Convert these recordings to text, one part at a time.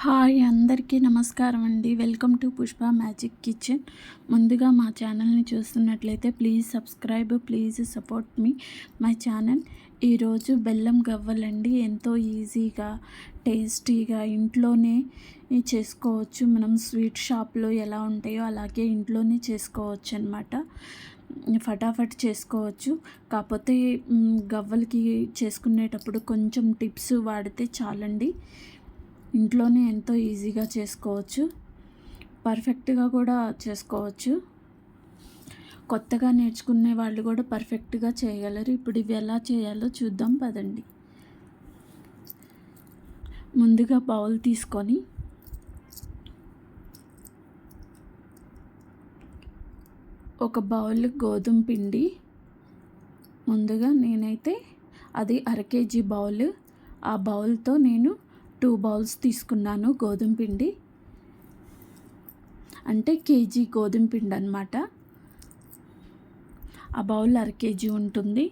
Hi అందరికీ నమస్కారం అండి. Welcome to Pushpa magic kitchen. ముందుగా మా ఛానల్ని చూస్తున్నట్లయితే please subscribe, please support me my channel. ఈరోజు బెల్లం గవ్వలండి. ఎంతో ఈజీగా టేస్టీగా ఇంట్లోనే చేసుకోవచ్చు. మనం స్వీట్ షాప్లో ఎలా ఉంటాయో అలాగే ఇంట్లోనే చేసుకోవచ్చు అనమాట. ఫటాఫట్ చేసుకోవచ్చు. కాకపోతే గవ్వలకి చేసుకునేటప్పుడు కొంచెం టిప్స్ వాడితే చాలండి. ఇంట్లోనే ఎంతో ఈజీగా చేసుకోవచ్చు. పర్ఫెక్ట్గా కూడా చేసుకోవచ్చు. కొత్తగా నేర్చుకునే వాళ్ళు కూడా పర్ఫెక్ట్గా చేయగలరు. ఇప్పుడు ఇవి ఎలా చేయాలో చూద్దాం పదండి. ముందుగా బౌల్ తీసుకొని ఒక బౌల్ గోధుమ పిండి, ముందుగా నేనైతే అది 1/2 kg బౌల్. ఆ బౌల్తో నేను 2 బౌల్స్ తీసుకున్నాను గోధుమ పిండి. అంటే కేజీ గోధుమ పిండి అన్నమాట. ఆ బౌల్ 1/2 kg ఉంటుంది.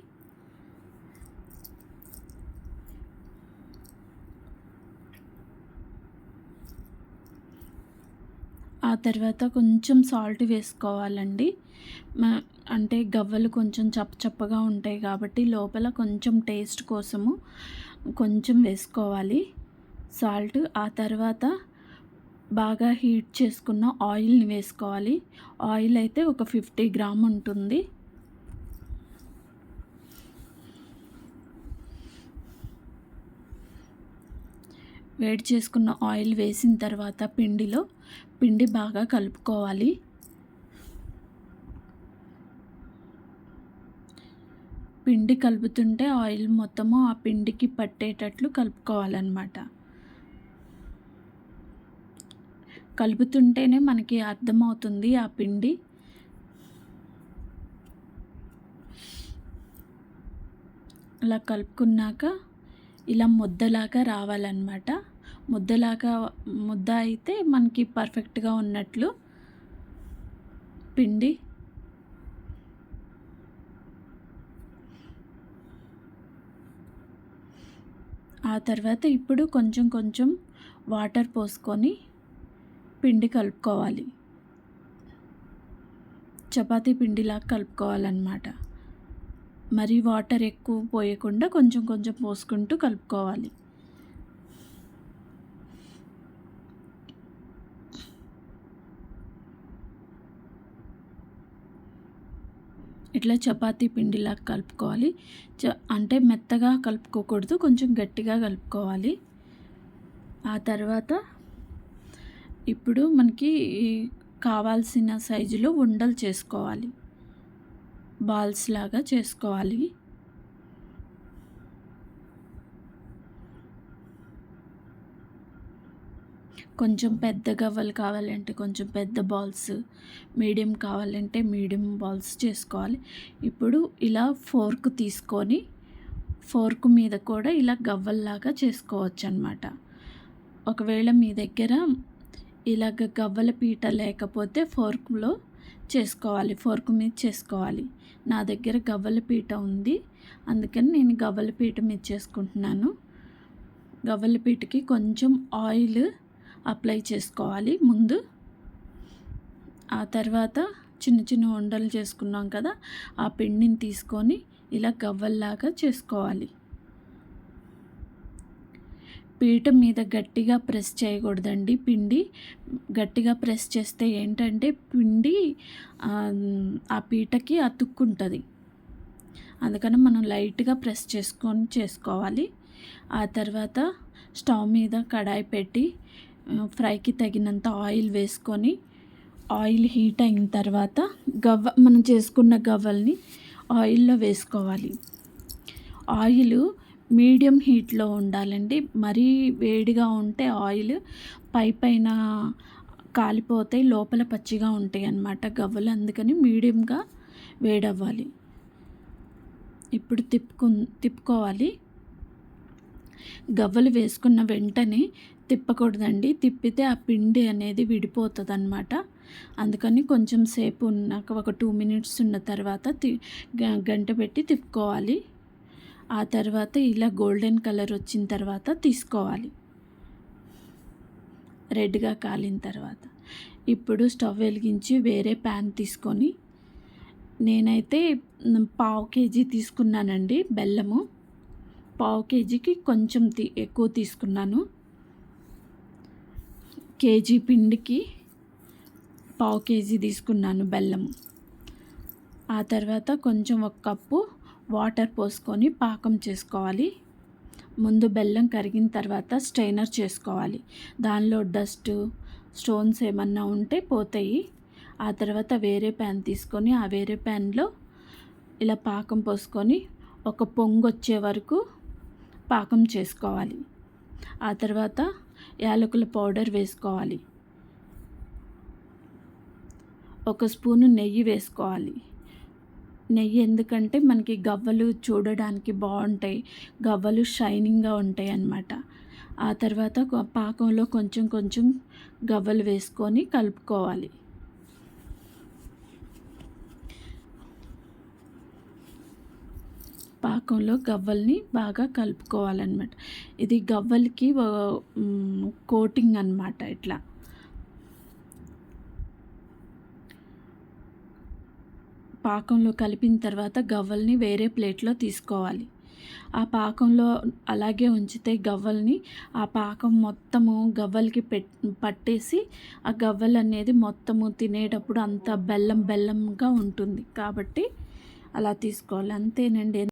ఆ తర్వాత కొంచెం సాల్ట్ వేసుకోవాలండి. అంటే గవ్వలు కొంచెం చప్పగా ఉంటాయి కాబట్టి లోపల కొంచెం టేస్ట్ కోసము కొంచెం వేసుకోవాలి సాల్ట్. ఆ తర్వాత బాగా హీట్ చేసుకున్న ఆయిల్ని వేసుకోవాలి. ఆయిల్ అయితే ఒక 50 గ్రామ్ ఉంటుంది. వేడి చేసుకున్న ఆయిల్ వేసిన తర్వాత పిండి బాగా కలుపుకోవాలి. పిండి కలుపుతుంటే ఆయిల్ మొత్తము ఆ పిండికి పట్టేటట్లు కలుపుకోవాలన్నమాట. కలుపుతుంటేనే మనకి అర్థమవుతుంది ఆ పిండి. అలా కలుపుకున్నాక ఇలా ముద్దలాగా రావాలన్నమాట. ముద్ద అయితే మనకి పర్ఫెక్ట్గా ఉన్నట్లు పిండి. ఆ తర్వాత ఇప్పుడు కొంచెం కొంచెం వాటర్ పోసుకొని పిండి కలుపుకోవాలి. చపాతీ పిండిలాగా కలుపుకోవాలన్నమాట. మరి వాటర్ ఎక్కువ పోయకుండా కొంచెం కొంచెం పోసుకుంటూ కలుపుకోవాలి. ఇట్లా చపాతీ పిండిలాగా కలుపుకోవాలి. అంటే మెత్తగా కలుపుకోకూడదు, కొంచెం గట్టిగా కలుపుకోవాలి. ఆ తర్వాత ఇప్పుడు మనకి కావాల్సిన సైజులో ఉండలు చేసుకోవాలి. బాల్స్ లాగా చేసుకోవాలి. కొంచెం పెద్ద గవ్వలు కావాలంటే కొంచెం పెద్ద బాల్స్, మీడియం కావాలంటే మీడియం బాల్స్ చేసుకోవాలి. ఇప్పుడు ఇలా ఫోర్క్ తీసుకొని ఫోర్క్ మీద కూడా ఇలా గవ్వల్లాగా చేసుకోవచ్చు అన్నమాట. ఒకవేళ మీ దగ్గర ఇలాగ గవ్వల పీట లేకపోతే ఫోర్క్లో చేసుకోవాలి, ఫోర్క్ మీద చేసుకోవాలి. నా దగ్గర గవ్వల పీట ఉంది, అందుకని నేను గవ్వల పీట మీద చేసుకుంటున్నాను. గవ్వల పీటకి కొంచెం ఆయిల్ అప్లై చేసుకోవాలి ముందు. ఆ తర్వాత చిన్న చిన్న ఉండలు చేసుకున్నాం కదా, ఆ పిండిని తీసుకొని ఇలా గవ్వల్లాగా చేసుకోవాలి. పీట మీద గట్టిగా ప్రెస్ చేయకూడదండి. పిండి గట్టిగా ప్రెస్ చేస్తే ఏంటంటే పిండి ఆ పీటకి అతుక్కుంటుంది. అందుకని మనం లైట్గా ప్రెస్ చేసుకొని చేసుకోవాలి. ఆ తర్వాత స్టవ్ మీద కడాయి పెట్టి ఫ్రైకి తగినంత ఆయిల్ వేసుకొని ఆయిల్ హీట్ అయిన తర్వాత మనం చేసుకున్న గవ్వల్ని ఆయిల్లో వేసుకోవాలి. ఆయిల్ మీడియం హీట్లో ఉండాలండి. మరీ వేడిగా ఉంటే ఆయిల్ పైన కాలిపోతాయి, లోపల పచ్చిగా ఉంటాయి అన్నమాట గవ్వలు. అందుకని మీడియంగా వేడవ్వాలి. ఇప్పుడు తిప్పుకోవాలి. గవ్వలు వేసుకున్న వెంటనే తిప్పకూడదండి. తిప్పితే ఆ పిండి అనేది విడిపోతుంది అన్నమాట. అందుకని కొంచెం సేపు ఉన్నాక ఒక 2 minutes ఉన్న తర్వాత గంట పెట్టి తిప్పుకోవాలి. ఆ తర్వాత ఇలా గోల్డెన్ కలర్ వచ్చిన తర్వాత తీసుకోవాలి. రెడ్గా కాలిన తర్వాత ఇప్పుడు స్టవ్ వెలిగించి వేరే ప్యాన్ తీసుకొని నేనైతే పావు కేజీ తీసుకున్నానండి బెల్లము. పావు కేజీకి కొంచెం ఎక్కువ తీసుకున్నాను. కేజీ పిండికి పావు కేజీ తీసుకున్నాను బెల్లము. ఆ తర్వాత కొంచెం ఒక కప్పు వాటర్ పోసుకొని పాకం చేసుకోవాలి. ముందు బెల్లం కరిగిన తర్వాత స్ట్రైనర్ చేసుకోవాలి. దానిలో డస్ట్ స్టోన్స్ ఏమన్నా ఉంటే పోతాయి. ఆ తర్వాత వేరే ప్యాన్ తీసుకొని ఆ వేరే ప్యాన్లో ఇలా పాకం పోసుకొని ఒక పొంగు వచ్చే వరకు పాకం చేసుకోవాలి. ఆ తర్వాత యాలకుల పౌడర్ వేసుకోవాలి. ఒక స్పూను నెయ్యి వేసుకోవాలి. నెయ్యి ఎందుకంటే మనకి గవ్వలు చూడడానికి బాగుంటాయి, గవ్వలు షైనింగ్గా ఉంటాయి అన్నమాట. ఆ తర్వాత పాకంలో కొంచెం కొంచెం గవ్వలు వేసుకొని కలుపుకోవాలి. పాకంలో గవ్వల్ని బాగా కలుపుకోవాలన్నమాట. ఇది గవ్వలకి కోటింగ్ అన్నమాట. ఇట్లా పాకంలో కలిపిన తర్వాత గవ్వల్ని వేరే ప్లేట్లో తీసుకోవాలి. ఆ పాకంలో అలాగే ఉంచితే గవ్వల్ని ఆ పాకం మొత్తము గవ్వలకి పట్టేసి ఆ గవ్వలు అనేది మొత్తము తినేటప్పుడు అంత బెల్లంగా ఉంటుంది. కాబట్టి అలా తీసుకోవాలి. అంతేనండి.